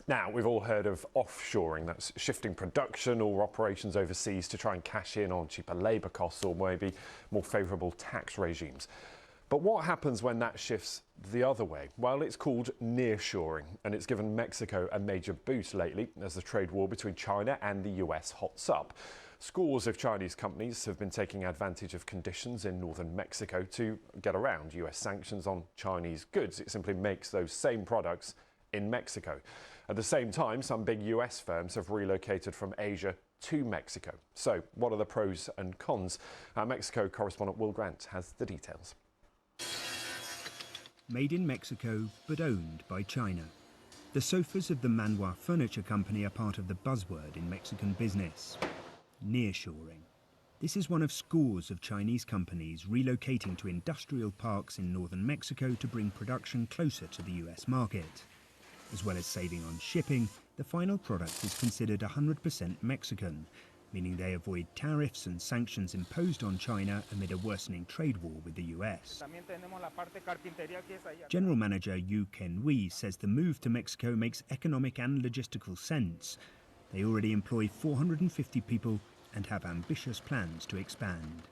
Now, we've all heard of offshoring. That's shifting production or operations overseas to try and cash in on cheaper labour costs or maybe more favourable tax regimes. But what happens when that shifts the other way? Well, it's called nearshoring, and it's given Mexico a major boost lately as the trade war between China and the US hots up. Scores of Chinese companies have been taking advantage of conditions in northern Mexico to get around US sanctions on Chinese goods. It simply makes those same products in Mexico. At the same time, some big US firms have relocated from Asia to Mexico. So what are the pros and cons? Our Mexico correspondent Will Grant has the details. Made in Mexico, but owned by China. The sofas of the Manhua Furniture Company are part of the buzzword in Mexican business. Nearshoring. This is one of scores of Chinese companies relocating to industrial parks in northern Mexico to bring production closer to the US market. As well as saving on shipping, the final product is considered 100% Mexican, meaning they avoid tariffs and sanctions imposed on China amid a worsening trade war with the US. General Manager Yu Ken-Wei says the move to Mexico makes economic and logistical sense. They already employ 450 people and have ambitious plans to expand.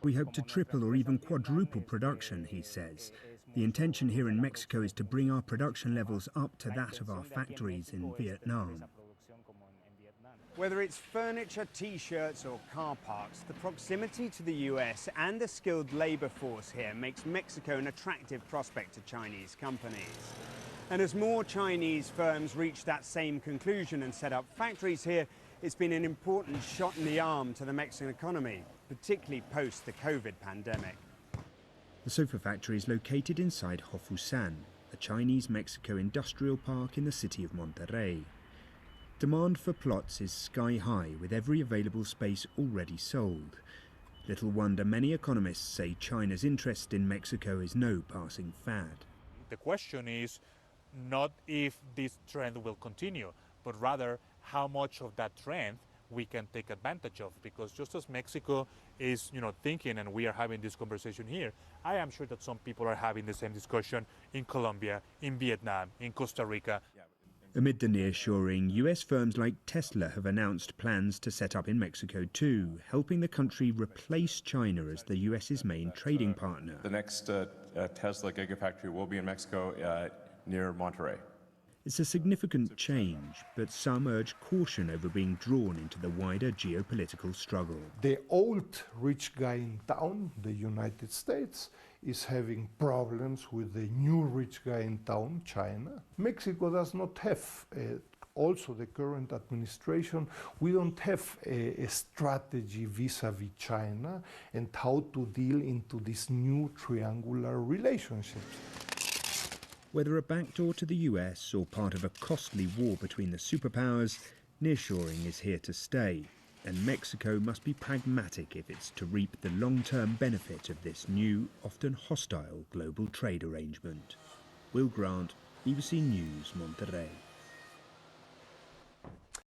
We hope to triple or even quadruple production, he says. The intention here in Mexico is to bring our production levels up to that of our factories in Vietnam. Whether it's furniture, T-shirts or car parks, the proximity to the US and the skilled labour force here makes Mexico an attractive prospect to Chinese companies. And as more Chinese firms reach that same conclusion and set up factories here, it's been an important shot in the arm to the Mexican economy, particularly post the COVID pandemic. The sofa factory is located inside Hofusan, a Chinese Mexico industrial park in the city of Monterrey. Demand for plots is sky high, with every available space already sold. Little wonder many economists say China's interest in Mexico is no passing fad. The question is not if this trend will continue, but rather how much of that trend we can take advantage of, because just as Mexico is, thinking, and we are having this conversation here, I am sure that some people are having the same discussion in Colombia, in Vietnam, in Costa Rica. Amid the nearshoring, US firms like Tesla have announced plans to set up in Mexico too, helping the country replace China as the US's main trading partner. The next Tesla Gigafactory will be in Mexico near Monterrey. It's a significant change, but some urge caution over being drawn into the wider geopolitical struggle. The old rich guy in town, the United States, is having problems with the new rich guy in town, China. Mexico does not have, also the current administration, we don't have a strategy vis-a-vis China and how to deal into this new triangular relationship. Whether a backdoor to the US or part of a costly war between the superpowers, nearshoring is here to stay, and Mexico must be pragmatic if it's to reap the long-term benefit of this new, often hostile global trade arrangement. Will Grant, BBC News, Monterrey.